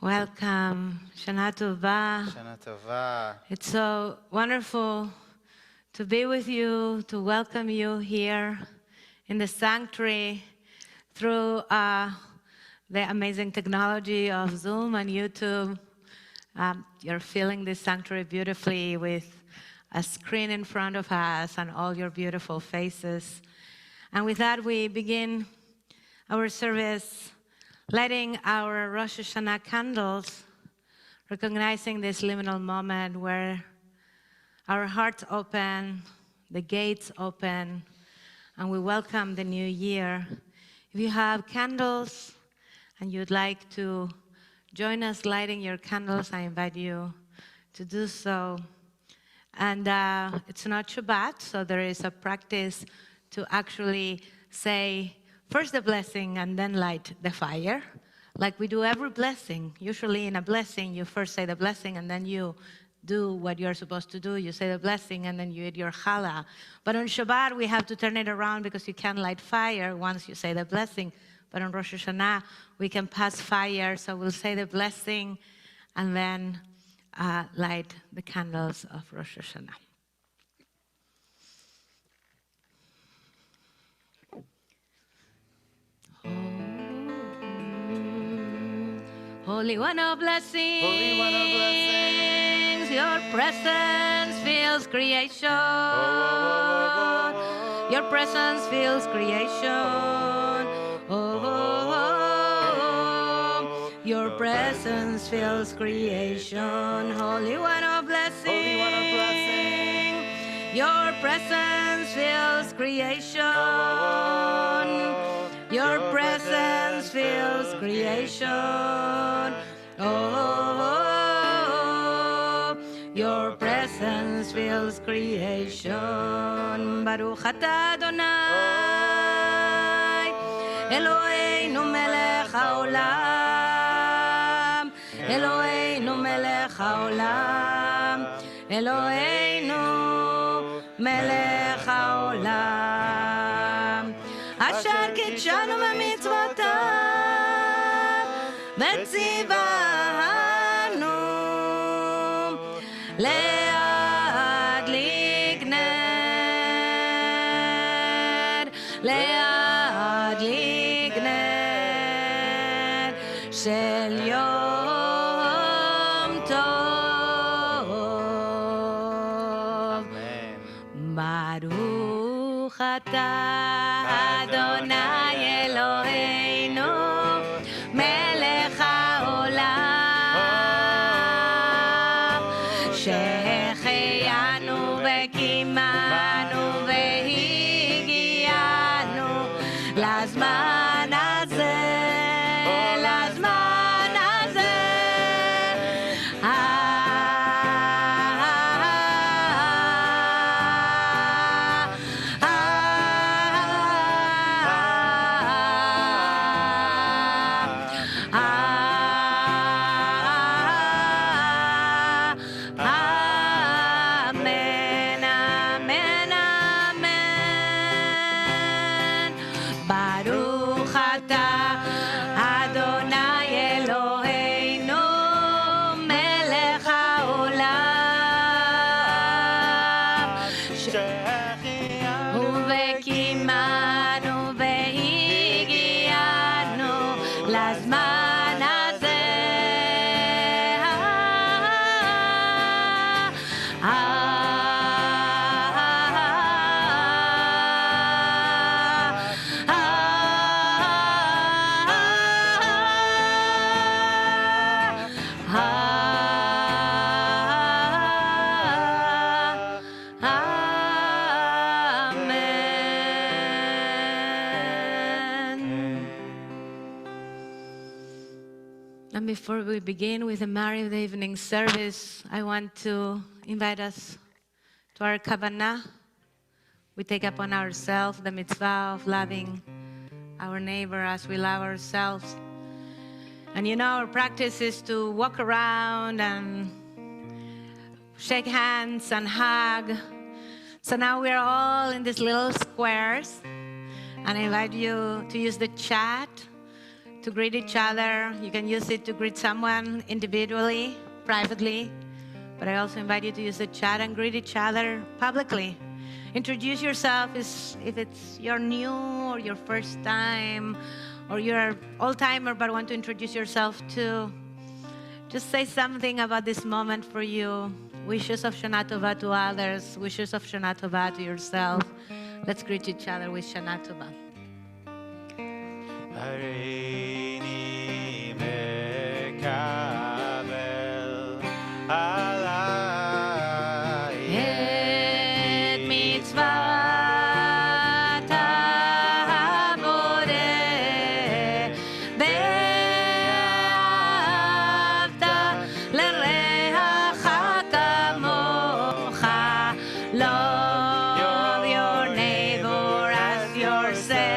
Welcome, Shana Tova. Shana Tova. It's so wonderful to be with you, to welcome you here in the sanctuary through the amazing technology of Zoom and YouTube. You're filling this sanctuary beautifully with a screen in front of us and all your beautiful faces. And with that, we begin our service lighting our Rosh Hashanah candles, recognizing this liminal moment where our hearts open, the gates open, and we welcome the new year. If you have candles and you'd like to join us lighting your candles, I invite you to do so. And it's not Shabbat, so there is a practice to actually say first the blessing and then light the fire, like we do every blessing. Usually in a blessing, you first say the blessing and then you do what you're supposed to do. You say the blessing and then you eat your challah. But on Shabbat, we have to turn it around because you can't light fire once you say the blessing. But on Rosh Hashanah, we can pass fire, so we'll say the blessing and then light the candles of Rosh Hashanah. Holy One of blessings, Holy One of blessings, your presence fills creation. Your presence fills creation. Your presence fills creation. Holy One of blessings, Holy One of blessings, your presence fills creation. Your presence fills creation. Oh, your presence fills creation. Baruch atah Adonai, Eloheinu melech haolam, Eloheinu melech haolam, Eloheinu melech haolam. אשר קידשנו במצוותיו וציוונו להדליק נר, להדליק נר של יום טוב. ברוך אתה אדוני אלוהינו מלך העולם שהחיינו וקיימנו והגיענו לזמן הזה, לזמן הזה. And before we begin with the Mari of the evening service, I want to invite us to our kavanah. We take upon ourselves the mitzvah of loving our neighbor as we love ourselves. And you know, our practice is to walk around and shake hands and hug. So now we're all in these little squares. And I invite you to use the chat to greet each other. You can use it to greet someone individually, privately. But I also invite you to use the chat and greet each other publicly. Introduce yourself if it's your new or your first time, or you're an old-timer but want to introduce yourself too. Just say something about this moment for you. Wishes of Shana Tova to others, wishes of Shana Tova to yourself. Let's greet each other with Shana Tova. הריני מקבל עליי את מצוות הבורא ואהבת לרעך כמוך. Love your neighbor as yourself.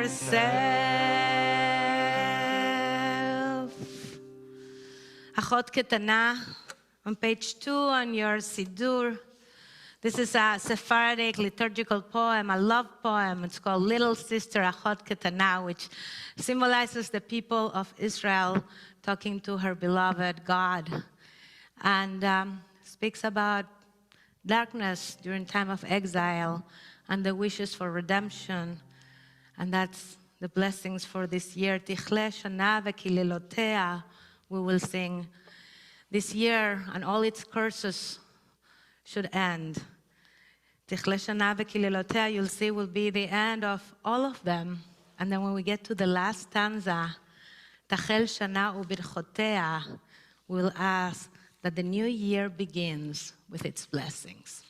yourself. Achot Ketana, on page 2 on your Siddur. This is a Sephardic liturgical poem, a love poem. It's called Little Sister Achot Ketana, which symbolizes the people of Israel talking to her beloved God, and speaks about darkness during time of exile and the wishes for redemption. And that's the blessings for this year. Tichle shana v'kililotea, we will sing. This year and all its curses should end. Tichle shana v'kililotea, you'll see, will be the end of all of them. And then when we get to the last stanza, Tachel shana ubirchotea, we'll ask that the new year begins with its blessings.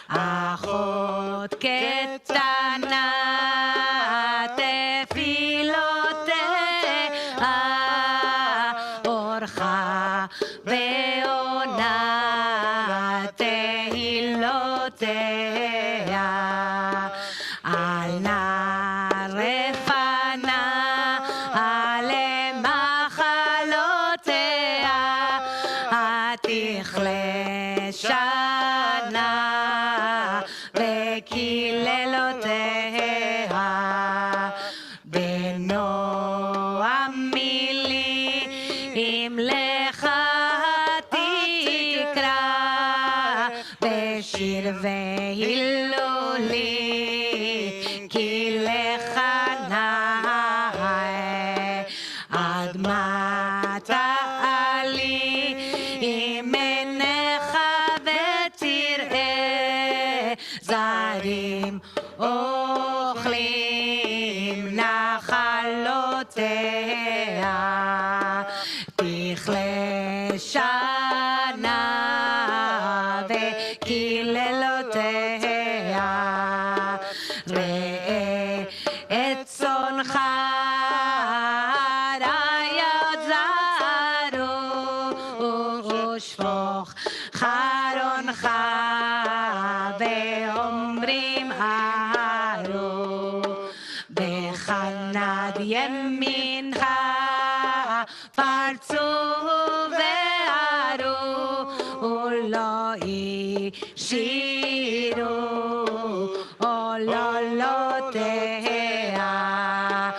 אחות קטנה תפילותיה אורחה ועונה תהילותיה על נא רפנה למחלותיה תכלה שנה וקללותיה בנועם מילים לך תקרא בשיר והילולי כי לך נאה עד מה תעלי עם עיניך ותראה זרים אוכלים נחלותיה תכלה שנה וקללותיה ראה את צונך אריות זרו ושפוך חרונך ואומרים ארו בחנד ימינך פרצו וערו ולא ישירו עולותיה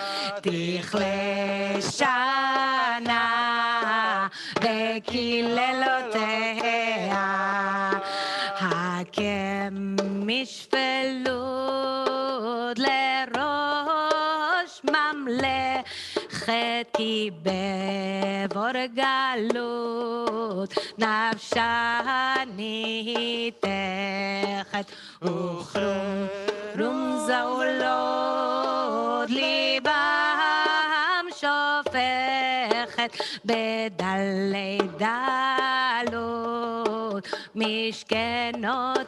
תכלה שנה וקללותיה הקם משפלות לראש ממלכת כי בבור גלות נפשה ניתכת וכרום זעולות ליבם שופכת בדלי דלות משכנותיה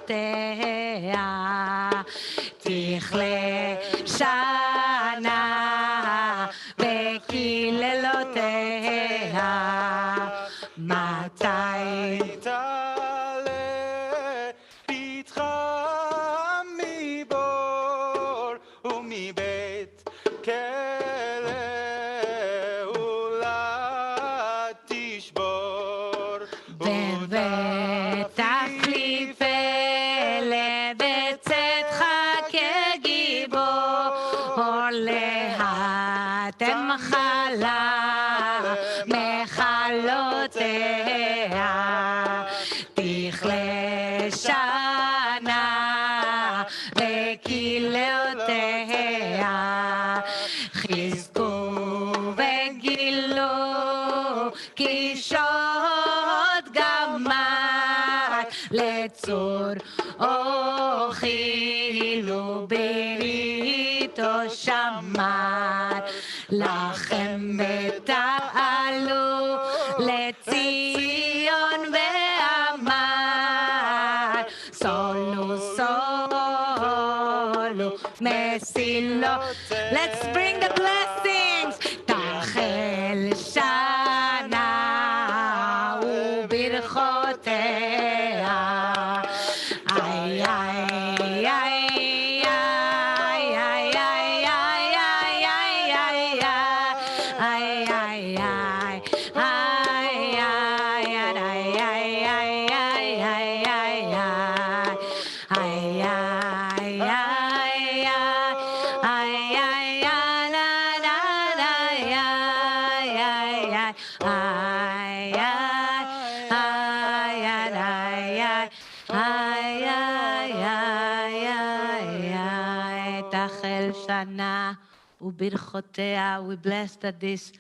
תכלה שנה וקללותיה מתי תעלה פתחה מבור ומבית כלא אולי תשבור ותחליפה לבצאתך כגיבור להתם חלה מחלותיה תכלה שנה וקללותיה חזקו וגילו כי שוד אמר לצור אוכילו בריתו שמר לכם ותעלו לציון ואמר סולו סולו מסילות. Let's bring the blessings. תחל שנה וברכותיה. איי איי איי We bless that this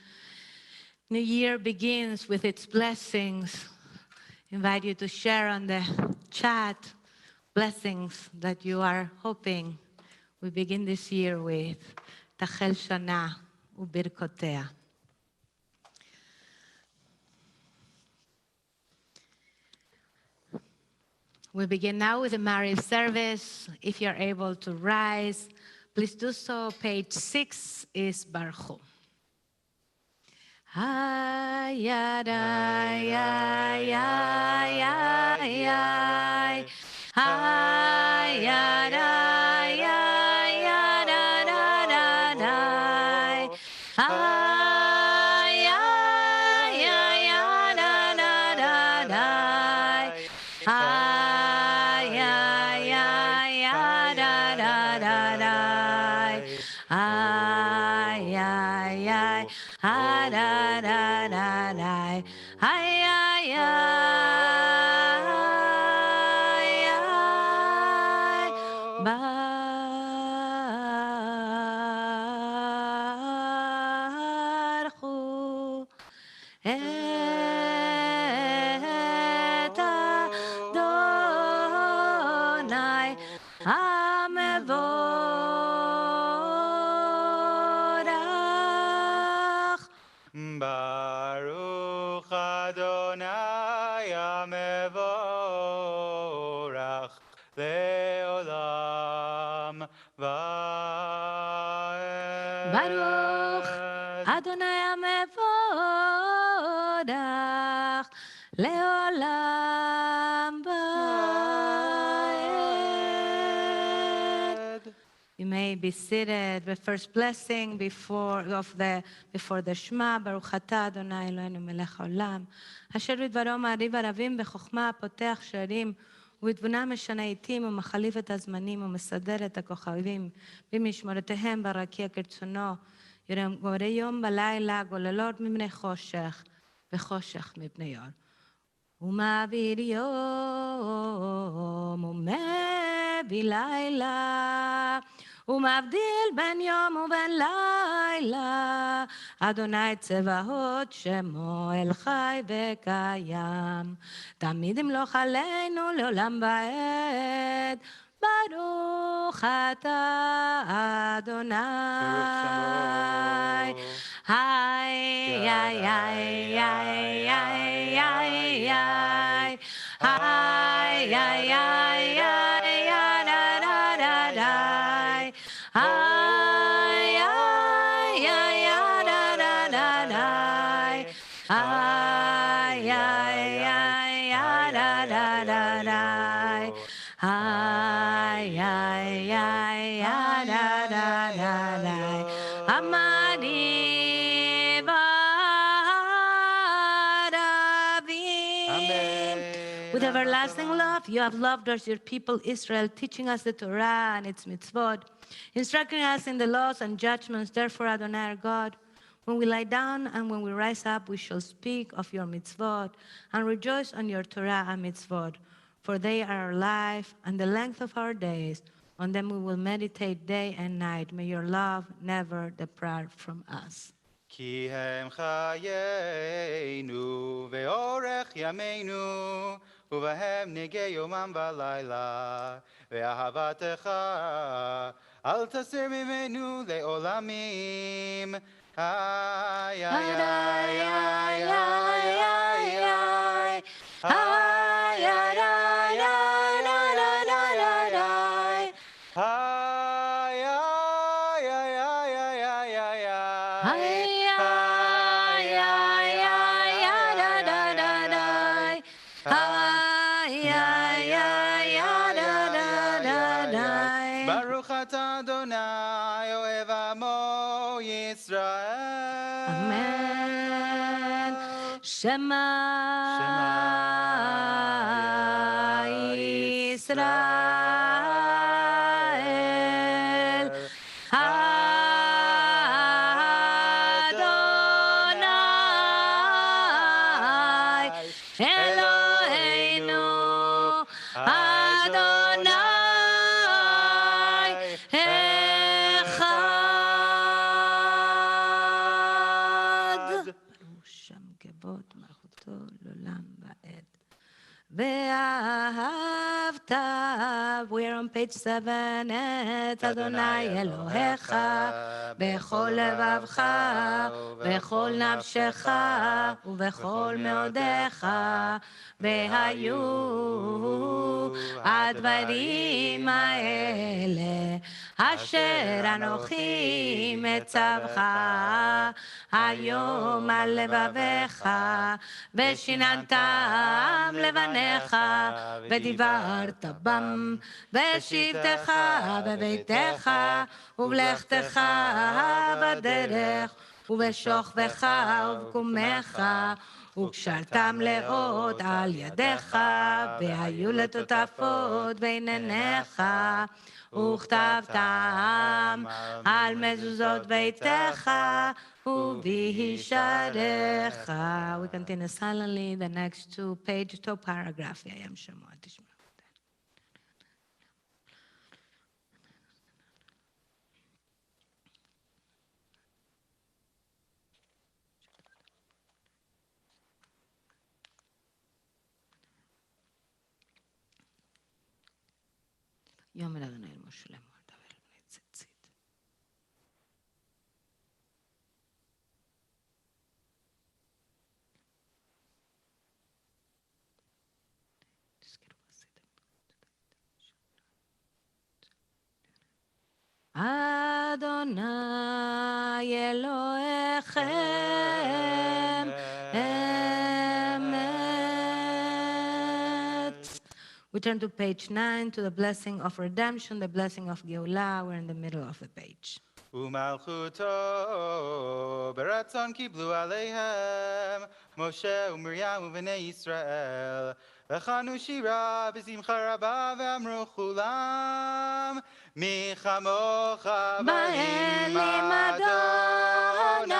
new year begins with its blessings. Invite you to share on the chat blessings that you are hoping we begin this year with. Tachel Shana ubirkotea. We begin now with the marriage service. If you're able to rise, please do so. Page 6 is Baruch. Ay, ay, ay, ay, ay, ay, ay. Ay, ay, ay, ay, ay, da, da, da, da. Ay, ay, ay, ay, da, da, da, da. Ay, ay, ay, ay, da, da, da, da. Ay, ay, ay, ay, da, da, da, da. Ay, ay, ay, ay, baruchu et Adonai hamevorach. Baruch Adonai HaMevorach Leolam Vaed. Baruch Adonai hamevorach leolam vaed. You may be seated. The first blessing before the Shema, Baruch Atah Adonai Eloheinu melech haolam, asher bidbaro ma'ariv ערבים בחוכמה פותח שערים ובתבונה משנה עתים ומחליף את הזמנים ומסדר את הכוכבים במשמורותיהם ברקיע כרצונו, גורא יום בלילה, גוללות מפני חושך וחושך מפני אור. ומעביר יום ומביא לילה ומבדיל בין יום ובין לילה. אדוני צבאות שמו אל חי וקיים, תמיד ימלוך עלינו לעולם ועד. ברוך אתה אדוני. היי היי היי היי היי היי היי היי היי With everlasting love, you have loved us, your people Israel, teaching us the Torah and its mitzvot, instructing us in the laws and judgments. Therefore, Adonai our God, when we lie down and when we rise up, we shall speak of your mitzvot and rejoice on your Torah and mitzvot, for they are our life and the length of our days. On them we will meditate day and night. May your love never depart from us. כי הם חיינו ואורך ימינו, ובהם נגה יומם ולילה, ואהבתך אל תסיר ממנו לעולמים. איי, איי, איי, איי, איי, איי, איי. Ay, ay, ay, ay, ay, ay, ay, ay, ay. Ay, ay, ay, ay, ay, ay, ay, ay. Ay, ay, ay, ay, da, da, da, da. Ay, ay, ay, ay, da, da, da, da. Baruch atah Adonai, ohev amo Yisrael. Amen. Shema Yisrael. Adonai Eloheinu Adonai Echad. Baruch Shem Kevod Malchuto L'olam Va'ed. ואהבת, we're on page 7, את אדוני אלוהיך, בכל לבבך, בכל נפשך, ובכל מאודיך, והיו הדברים האלה, אשר אנוכי מצווך, היום על לבביך, ושיננתם לבניך, ודיברת בם, בשבתך בביתך, ובלכתך בדרך, ובשוכבך ובקומך, וקשרתם לאות על ידיך, והיו לטוטפות בין עיניך, וכתבתם על מזוזות ביתך, ובישעריך. We continue silently, the next two paragraph. יאיים שמוע, תשמעו. יום אל אדוני אל משה לאמור, דבר אל בני ציצית. אדוני אלוהיכם אמת. We turn to page 9 to the blessing of redemption, the blessing of Geulah. We're in the middle of the page. ומלכותו ברצון קיבלו עליהם משה ומרים ובני ישראל, וחנו שירה בשמחה רבה ואמרו כולם, מי כמוך באלים אדוני,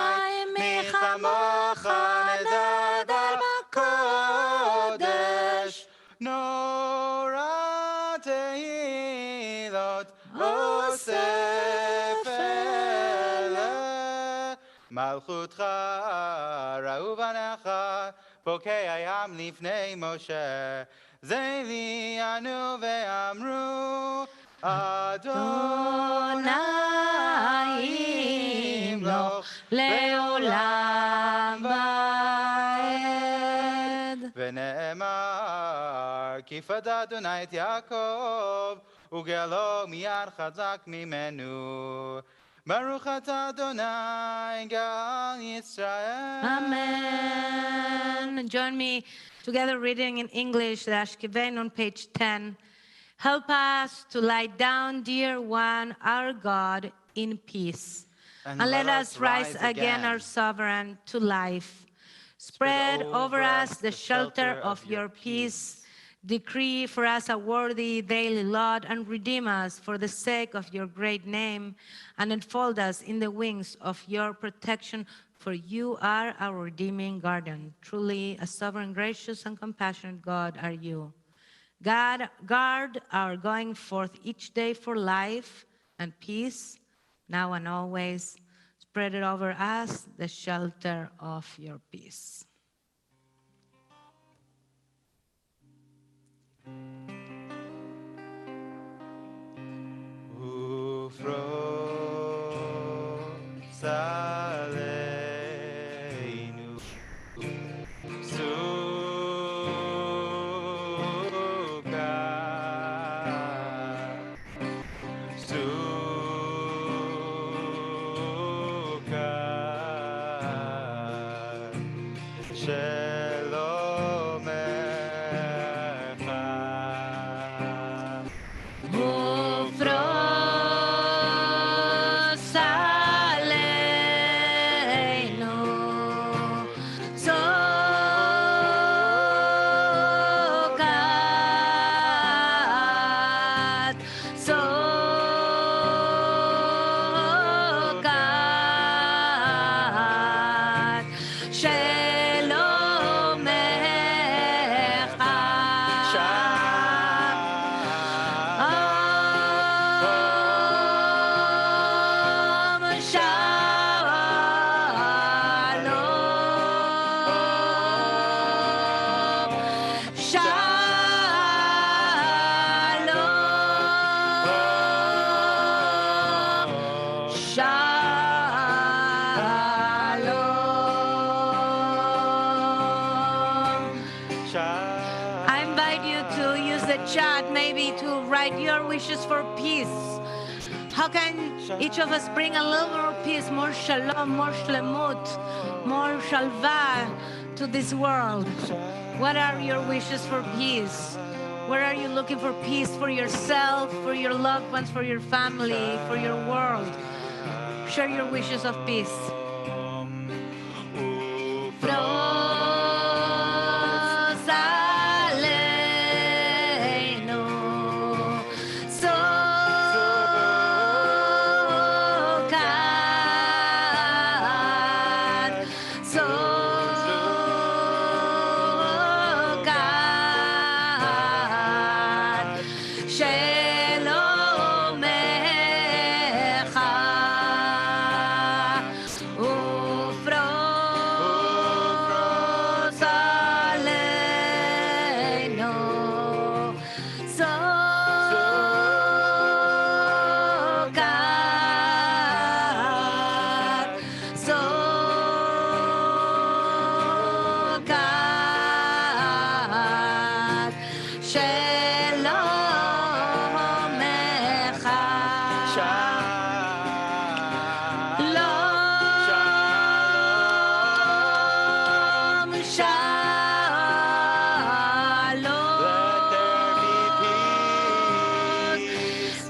מי כמוך נדבר בקודש, נורא תהילות אוסף אלה. מלכותך ראו בניך, בוקע ים לפני משה, זה לי ענו ואמרו, אדוני ימלוך לעולם ועד. ונאמר, כי פדה אדוני את יעקב, וגאלו מיד חזק ממנו. ברוך אתה אדוני גאל ישראל. Amen. Join me together reading in English the Ashkenazi on page 10. Help us to lie down, dear one, our God, in peace. And let us rise again, our sovereign, to life. Spread over us the shelter of your peace. Decree for us a worthy daily lot, and redeem us for the sake of your great name, and enfold us in the wings of your protection, for you are our redeeming guardian. Truly, a sovereign, gracious, and compassionate God are you. God, guard our going forth each day for life and peace, now and always. spread it over us, the shelter of your peace. ופרוס עלינו סוכת שלומך ופרוס עלינו סוכת I invite you to use the chat maybe to write your wishes for peace. How can each of us bring a little more peace, more shalom, more shlemut, more shalva to this world? What are your wishes for peace? Where are you looking for peace for yourself, for your loved ones, for your family, for your world? Share your wishes of peace.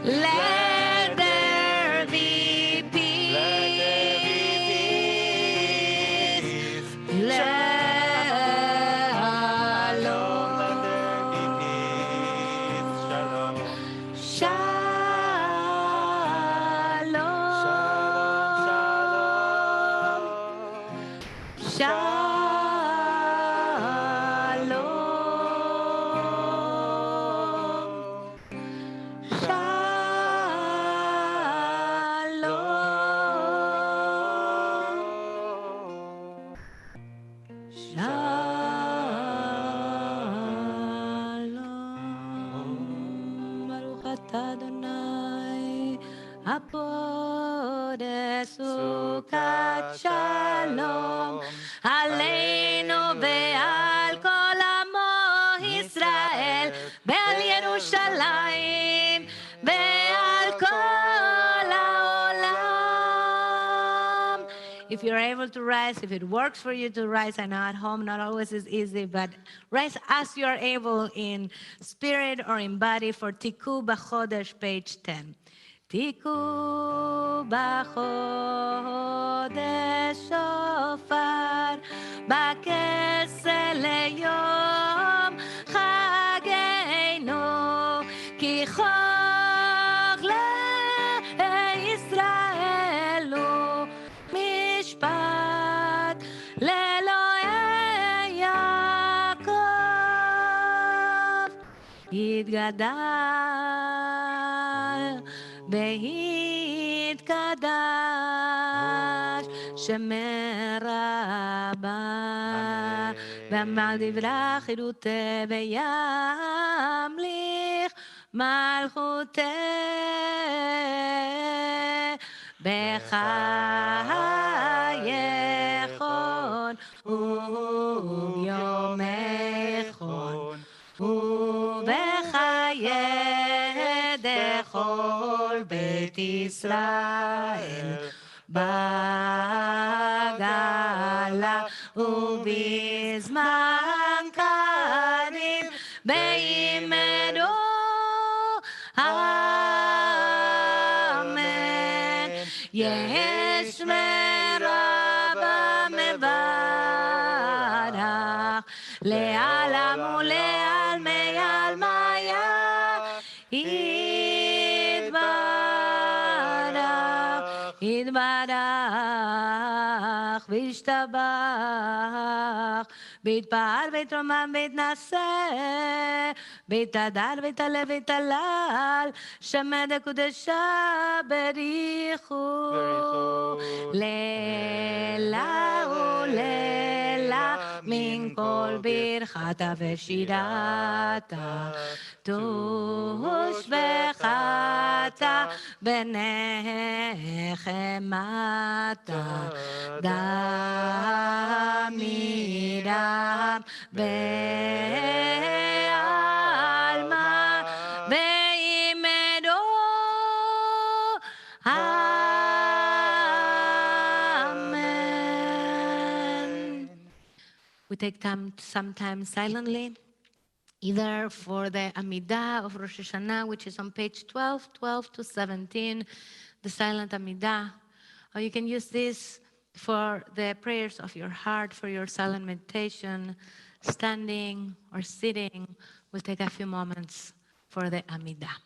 Let there be peace. סוכת שלום עלינו ועל כל עמו ישראל ועל ירושלים ועל כל העולם. If you're able to rise, if it works for you to rise, I know at home not always is easy, but rise as you are able in spirit or in body for Tiku B'Chodesh, page 10. תיקו בחודש שופר בכסל ליום חגנו כי חוק לישראל הוא משפט לאלוהי יעקב יתגדל בהתפאר יתקדש שמי רבה ועמל דברי חירותי וימליך מלכותי בחייכון וביומייכון ובחיי דכל בית ישראל בגלה ובזמן קריב בימנו אמן. יש מרבה מברך לעלם ולעלמי עלמיה יתברך יתברך וישתבח ויתפאר ויתרומם ויתנשא ויתהדר ויתעלה ויתהלל שמי דקודשה בריחו לילה ולילה מן כל ברכתה ושירתה תושבחתה בנחמתה דמירם בעלמה ועמדו Amen. We take time sometimes silently, either for the Amidah of Rosh Hashanah, which is on page 12, 12 to 17, the silent Amidah, or you can use this for the prayers of your heart, for your silent meditation, standing or sitting. We'll take a few moments for the Amidah.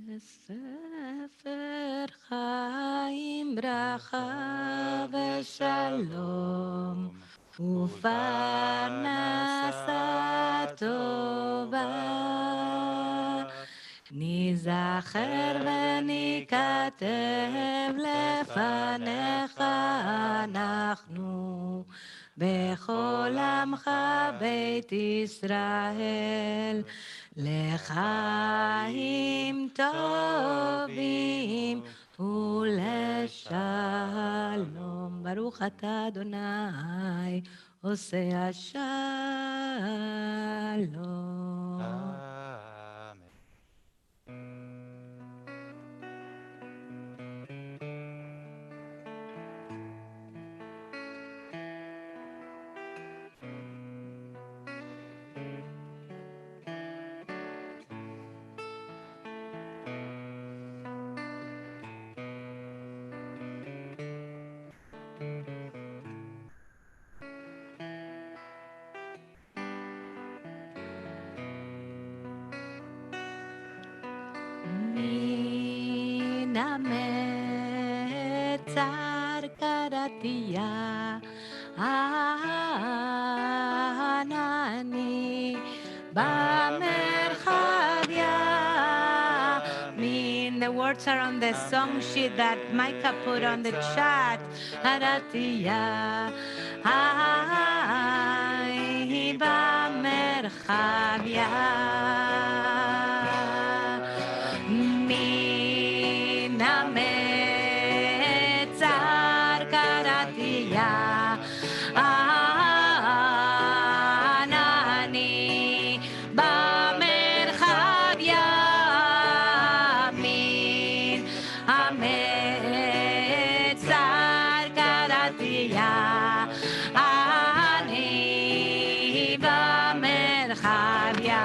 בספר חיים ברכה ושלום ופרנסה טובה ניזכר וניכתב לפניך אנחנו בכל עמך בית ישראל לחיים טובים ולשלום. ברוך אתה אדוני עושה השלום. ametzar karatia anani bamerchadia. The words are on the song sheet that Micah put on the chat. Aratia ai bamerchadia. Metzar karatia anani bamerchavia min ametzar karatia ani bamerchavia.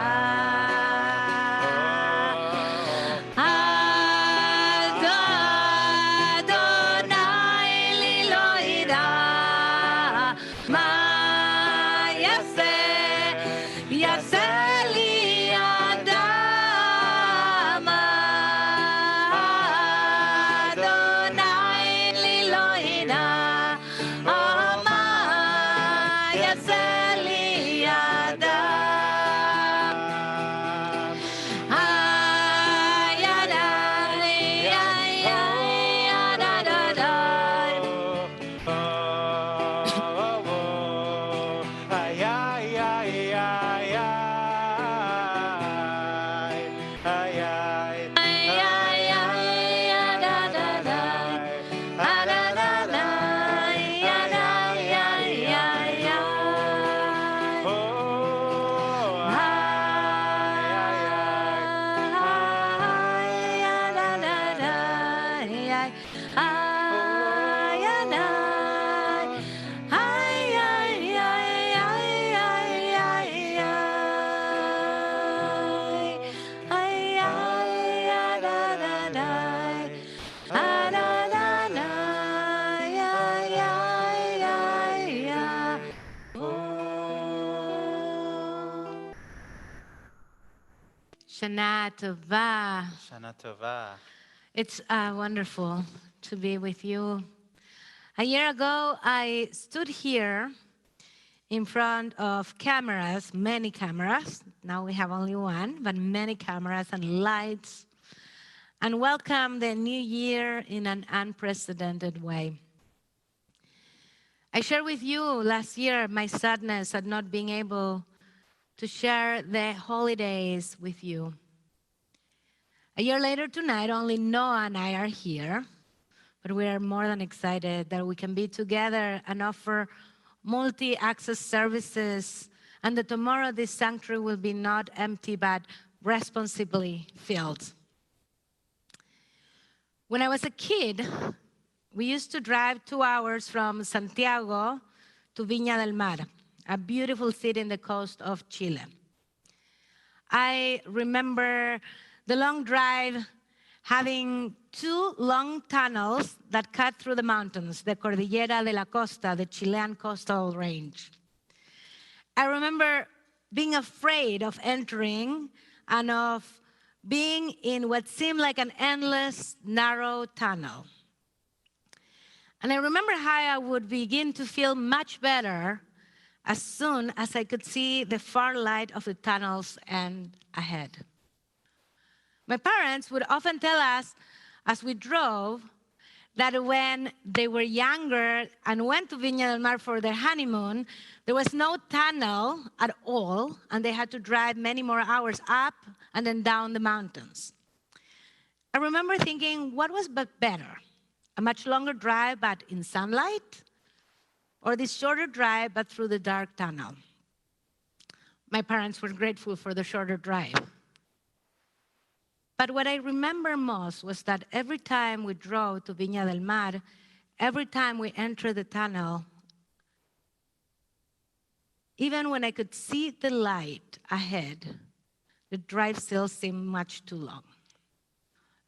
Shana Tova. Shana Tova. It's wonderful to be with you. A year ago, I stood here in front of cameras, many cameras. Now we have only one, but many cameras and lights, and welcomed the new year in an unprecedented way. I shared with you last year my sadness at not being able to share the holidays with you. A year later tonight, only Noah and I are here, but we are more than excited that we can be together and offer multi-access services, and that tomorrow this sanctuary will be not empty, but responsibly filled. When I was a kid, we used to drive 2 hours from Santiago to Viña del Mar, a beautiful city in the coast of Chile. I remember the long drive having 2 long tunnels that cut through the mountains, the Cordillera de la Costa, the Chilean coastal range. I remember being afraid of entering and of being in what seemed like an endless, narrow tunnel. And I remember how I would begin to feel much better as soon as I could see the far light of the tunnel's end ahead. My parents would often tell us as we drove that when they were younger and went to Viña del Mar for their honeymoon, there was no tunnel at all, and they had to drive many more hours up and then down the mountains. I remember thinking, what was better? A much longer drive, but in sunlight? Or this shorter drive, but through the dark tunnel? My parents were grateful for the shorter drive. But what I remember most was that every time we drove to Viña del Mar, every time we entered the tunnel, even when I could see the light ahead, the drive still seemed much too long.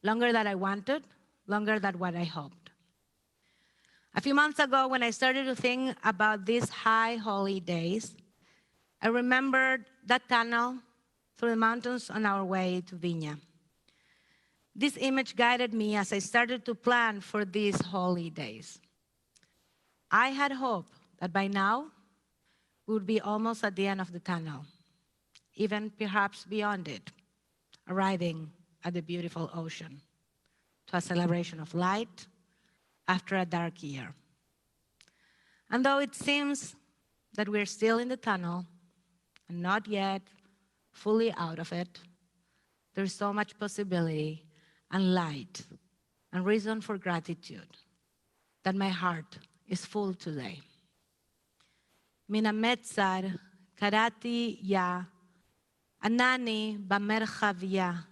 Longer than I wanted, longer than what I hoped. A few months ago, when I started to think about these high holy days, I remembered that tunnel through the mountains on our way to Viña. This image guided me as I started to plan for these holy days. I had hoped that by now we would be almost at the end of the tunnel, even perhaps beyond it, arriving at the beautiful ocean, to a celebration of light after a dark year. And though it seems that we're still in the tunnel and not yet fully out of it, there's so much possibility and light and reason for gratitude that my heart is full today. Minametzar karati ya anani bamerchavia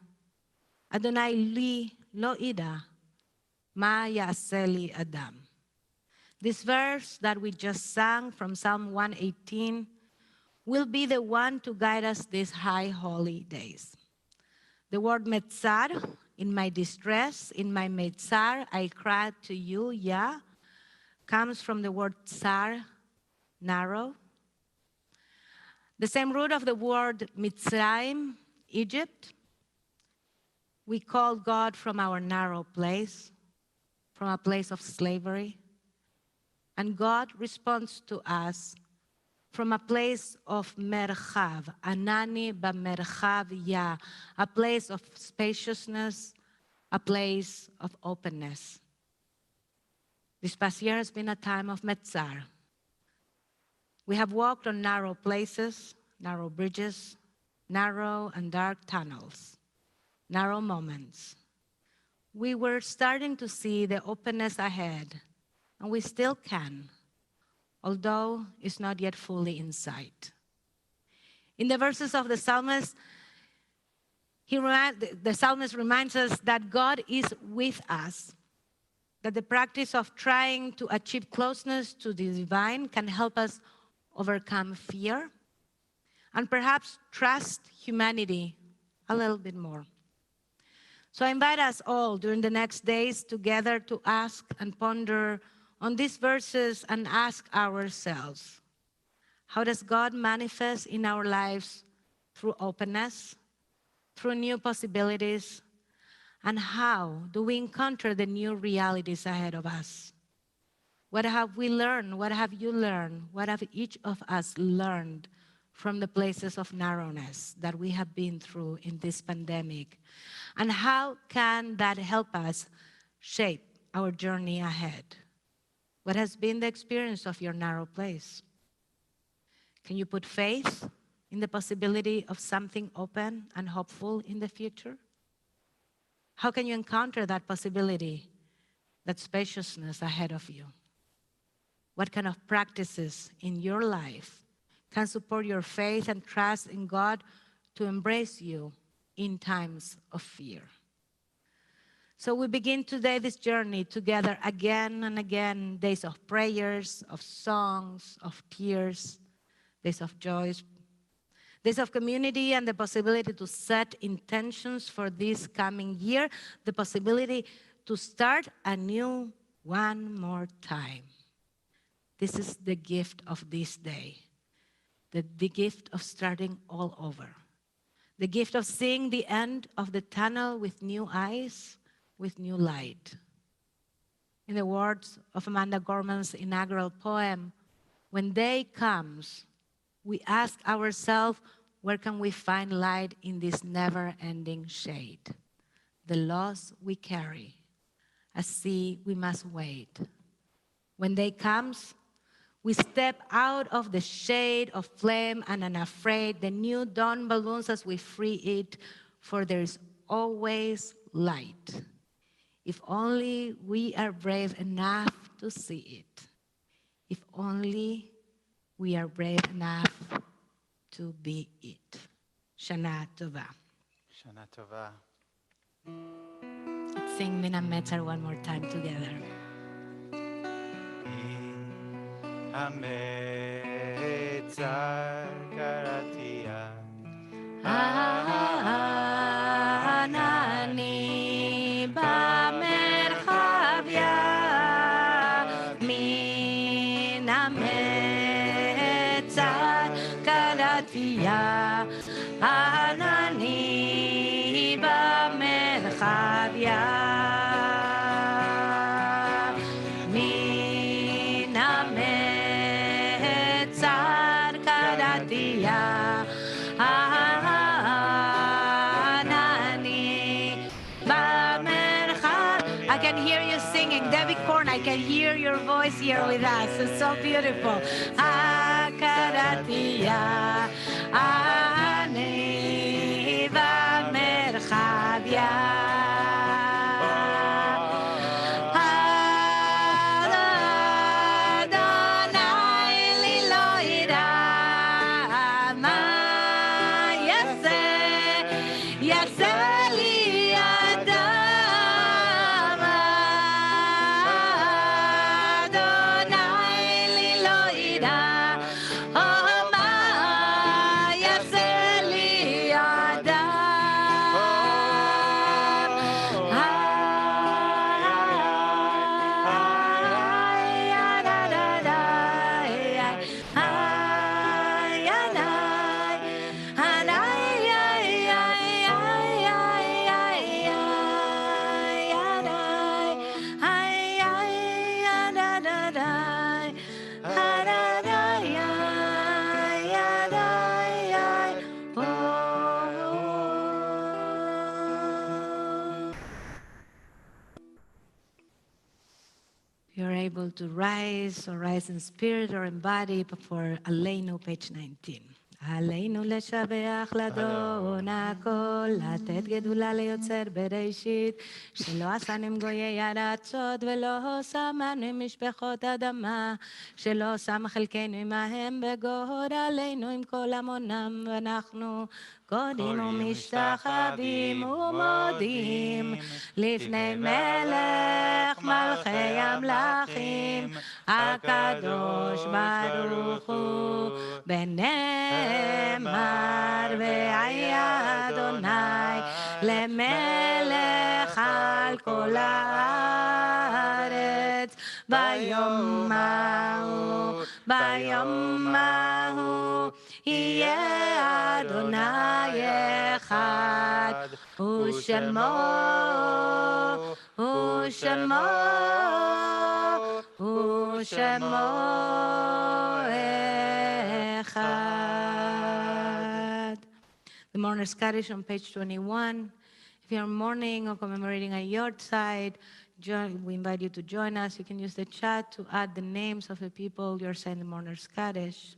Adonai li lo ida ma ya'aseli adam. This verse that we just sang from Psalm 118 will be the one to guide us these high holy days. The word metzar, in my distress, in my metzar, I cried to you, Yah, comes from the word tsar, narrow. The same root of the word Mitzrayim, Egypt. We call God from our narrow place, from a place of slavery. And God responds to us from a place of merchav, anani b'merchav ya, a place of spaciousness, a place of openness. This past year has been a time of metzar. We have walked on narrow places, narrow bridges, narrow and dark tunnels, narrow moments. We were starting to see the openness ahead, and we still can, although it's not yet fully in sight. In the verses of the psalmist, the psalmist reminds us that God is with us, that the practice of trying to achieve closeness to the divine can help us overcome fear and perhaps trust humanity a little bit more. So I invite us all during the next days together to ask and ponder on these verses and ask ourselves, how does God manifest in our lives through openness, through new possibilities, and how do we encounter the new realities ahead of us? What have we learned? What have you learned? What have each of us learned from the places of narrowness that we have been through in this pandemic? And how can that help us shape our journey ahead? What has been the experience of your narrow place? Can you put faith in the possibility of something open and hopeful in the future? How can you encounter that possibility, that spaciousness ahead of you? What kind of practices in your life can support your faith and trust in God to embrace you in times of fear? So we begin today this journey together again and again, days of prayers, of songs, of tears, days of joys, days of community and the possibility to set intentions for this coming year, the possibility to start anew one more time. This is the gift of this day, the gift of starting all over, the gift of seeing the end of the tunnel with new eyes, with new light. In the words of Amanda Gorman's inaugural poem, when day comes, we ask ourselves, where can we find light in this never-ending shade? The loss we carry, a sea we must wade. When day comes, we step out of the shade of flame and unafraid. The new dawn balloons as we free it, for there is always light. If only we are brave enough to see it. If only we are brave enough to be it. Shana Tova. Shana Tova. Let's sing Mina Metzar one more time together. Hametzar karatia. Anani bamerchavia mina metzar karatia. Anani bamerchavia חדיה מן המצר קראתיה ענני במרחב. I can hear you singing. Debbie Korn, I can hear your voice here with us. It's so beautiful. קראתיה אני במרחביה You're able to rise or rise in spirit or in body before Aleinu, page 19. עלינו לשבח לאדון הכל, לתת גדולה ליוצר בראשית, שלא עשנו גויי ארצות ולא שמנו משפחות אדמה, שלא שם חלקנו עמהם בגורלנו עם כל המונם, ואנחנו קודים ומשתחווים ומודים לפני מלך מלכי המלכים, הקדוש ברוך הוא בנאמר והיה אדוני למלך על כל הארץ ביום ההוא יהיה אדוני אחד ושמו אחד. The Mourner's Kaddish on page 21. If you're mourning or commemorating a yahrzeit, we invite you to join us. You can use the chat to add the names of the people you're saying the Mourner's Kaddish.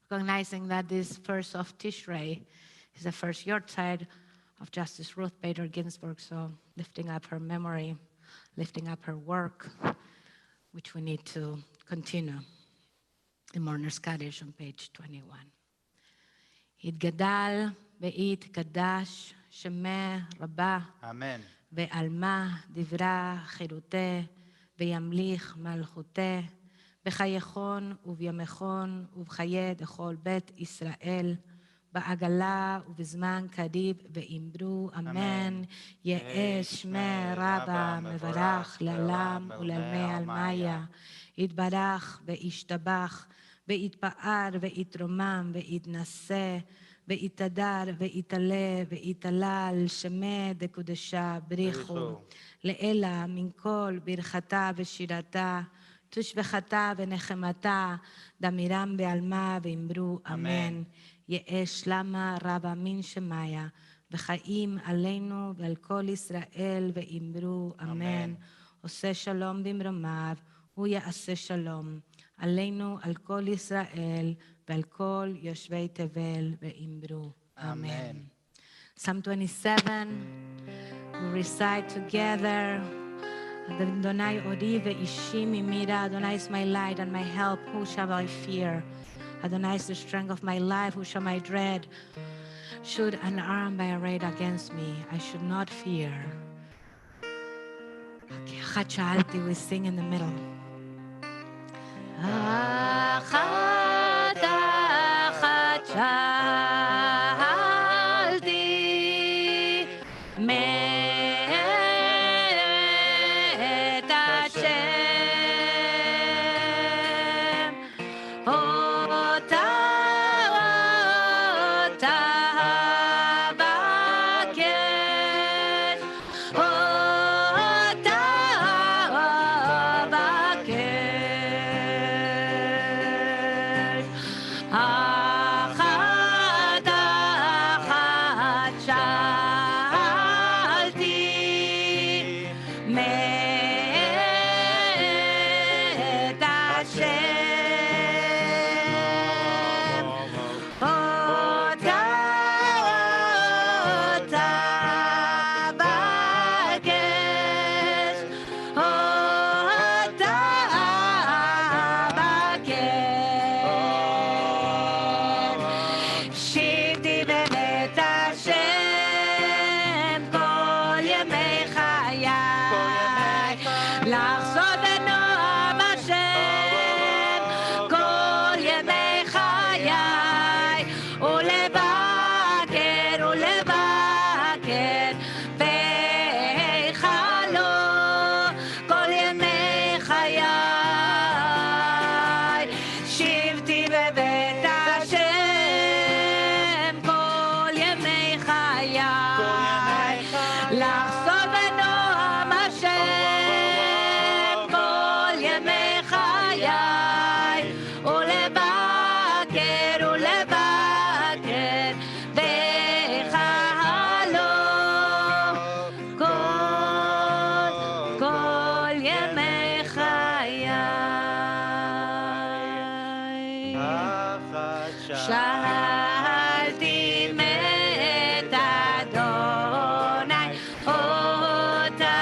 Recognizing that this first of Tishrei is the first yahrzeit of Justice Ruth Bader Ginsburg, so lifting up her memory, lifting up her work, which we need to continue. The Mourner's Kaddish on page 21. התגדל ויתקדש שמי רבה. אמן. ועלמה דברה חירותה, וימליך מלכותה, בחייכון ובימיכון ובחיי דכל בית ישראל, בעגלה ובזמן קריב ואמרו אמן. יהא שמי רבה מברך לעולם ולעלמי עלמיה, יתברך וישתבח ויתפאר ויתרומם ויתנשא ויתהדר ויתעלה ויתהלל שמי דקודשה בריחו, לאלה מן כל ברכתה ושירתה, תושבחתה ונחמתה, דמירם בעלמה ואמרו אמן. יהא שלמה רבה מן שמיה, וחיים עלינו ועל כל ישראל ואמרו אמן. עושה שלום במרומיו, הוא יעשה שלום עלינו, על כל ישראל ועל כל יושבי תבל ואמרו אמן. Psalm 27, we recite together. Adonai ori ve'ishi mimira, Adonai is my light and my help, who shall I fear? Adonai is the strength of my life, who shall I dread? Should an arm be arrayed against me, I should not fear. אחת שאלתי, we sing in the middle. אחת שאלתי, מאת השם, אותה אבקש, בבית השם כל ימי חיי. לחזות בנועם השם כל ימי חיי. ולבקר ולבקר בחלום כל ימי חיי. שאלתי מאת אדוני אותה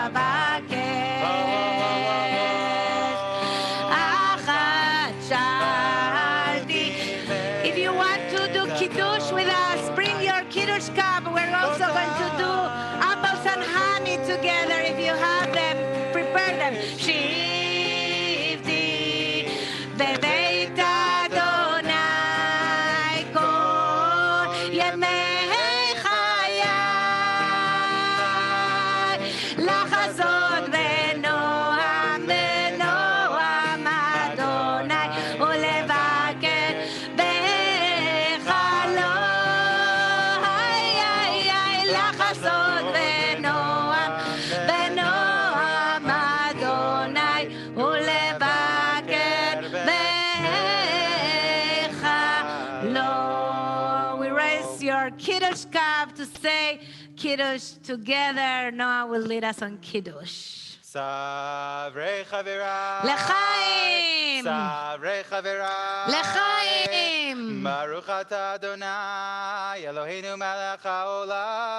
אבקש. אחת שאלתי. If you want to do kiddush with us, bring your kiddush cup. We're also going to do apples and honey together. If you have them, prepare them. שבתי בבית אדוני כל ימי חיי. לחזות בנועם בנועם אדוני ולבקר בחלום. לחזות בנועם בנועם אדוני ולבקר בחלום. We raise your kiddush cup to say kiddush together. Noah will lead us on kiddush. Savrei Chavirai. לחיים. Savrei Chavirai. לחיים. Baruch atah Adonai Eloheinu melech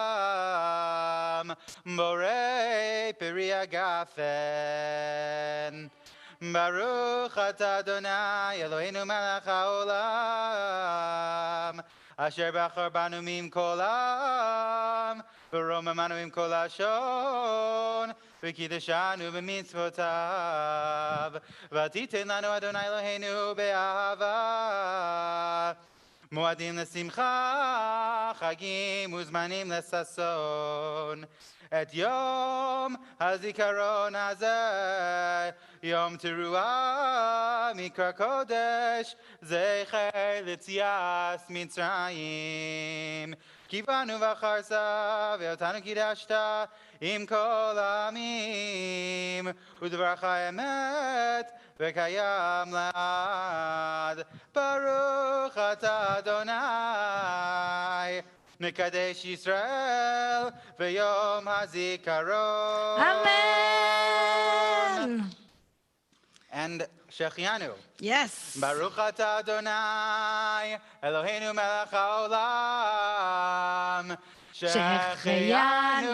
haolam borei peri hagafen. Baruch atah Adonai Eloheinu melech haolam asher bachar banu mim kol העם ורוממנו עם כל לשון וקידשנו במצוותיו ותיתן לנו אדוני אלוהינו באהבה מועדים לשמחה חגים וזמנים לששון את יום הזיכרון הזה יום תרועה מקרא קודש זכר ליציאת מצרים כי באנו בחרת ואותנו קידשת עם כל העמים ודברך אמת וקיים לעד ברוך אתה אדוני מקדש ישראל ויום הזיכרון. Amen. And שהחיינו. Yes. ברוך אתה אדוני אלוהינו מלך העולם שהחיינו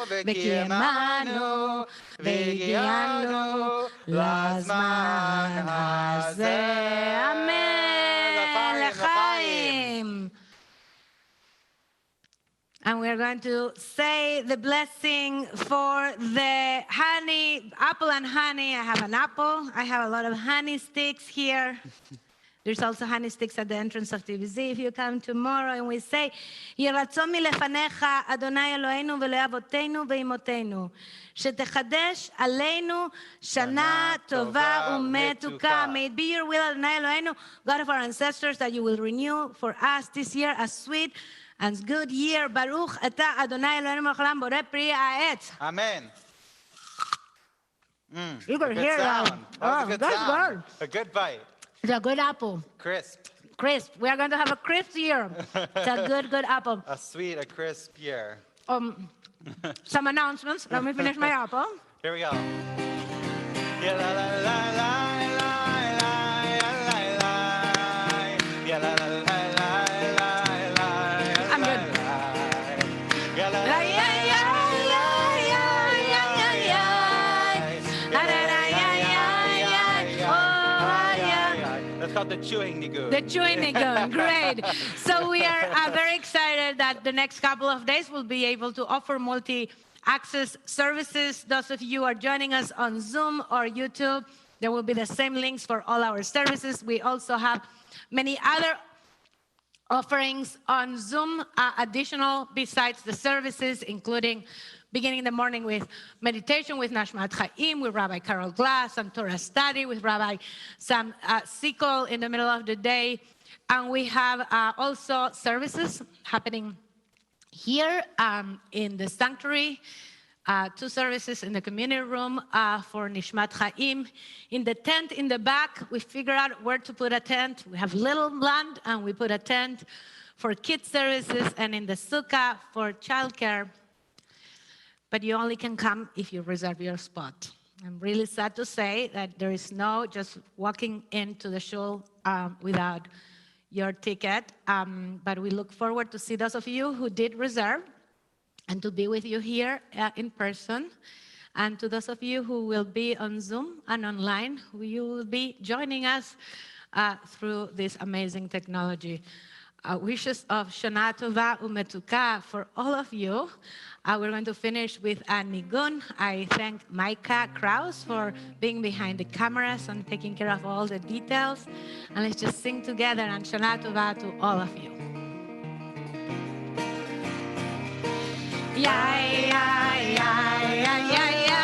וקיימנו והגיענו לזמן הזה. אמן. לחיים. And we're going to say the blessing for the honey, apple and honey. I have an apple. I have a lot of honey sticks here. There's also honey sticks at the entrance of TBZ if you come tomorrow. And we say, יהי רצון מלפניך, אדוני אלוהינו ואלוהי אבותינו ואמותינו, שתחדש עלינו שנה טובה ומתוקה. May it be your will, אדוני אלוהינו, God of our ancestors, that you will renew for us this year a sweet and good year. ברוך אתה אדוני אלוהינו מלך העולם בורא פרי העץ. Amen. You could Good hear that. sound. That was a good That's sound. good. A good bite. It's a good apple. Crisp. Crisp. We are going to have a crisp year. It's a good apple. A sweet, a crisp year. Some announcements. Let me finish my apple. Here we go. Yeah, la la la la la la la la. Yeah, la la la la la la. I'm good. Yeah, la la la. That's called the chewing nigun. The chewing nigun, great. So we are very excited that the next couple of days we'll be able to offer multi-access services. Those of you who are joining us on Zoom or YouTube, there will be the same links for all our services. We also have many other offerings on Zoom, additional besides the services, including beginning the morning with meditation with Nashmat Chaim, with Rabbi Carol Glass, and Torah study with Rabbi Sam Sikol in the middle of the day. And we have also services happening here in the sanctuary, 2 services in the community room for Nishmat Chaim. In the tent in the back, we figure out where to put a tent. We have little land, and we put a tent for kids services, and in the sukkah for childcare. But you only can come if you reserve your spot. I'm really sad to say that there is no just walking into the shul without your ticket. But we look forward to see those of you who did reserve and to be with you here in person. And to those of you who will be on Zoom and online, you will be joining us through this amazing technology. Wishes of Shana Tova Umetuka for all of you. We're going to finish with a nigun. I thank Micah Kraus for being behind the cameras and taking care of all the details. And let's just sing together and Shana Tova to all of you. Yeah, yeah, yeah, yeah, yeah, yeah.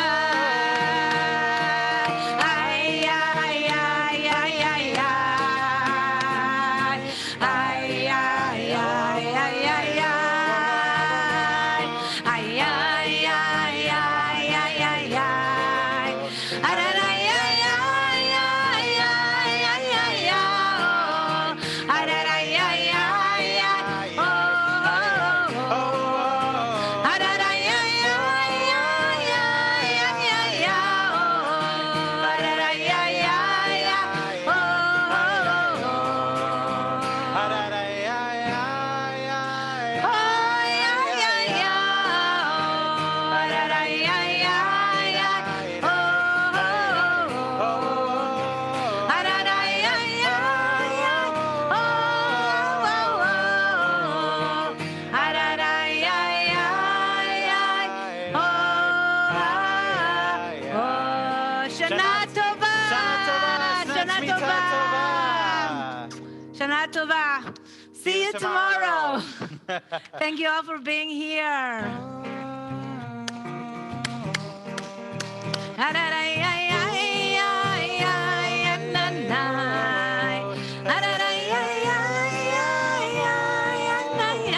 Shana Tova. See you tomorrow. Thank you all for being here.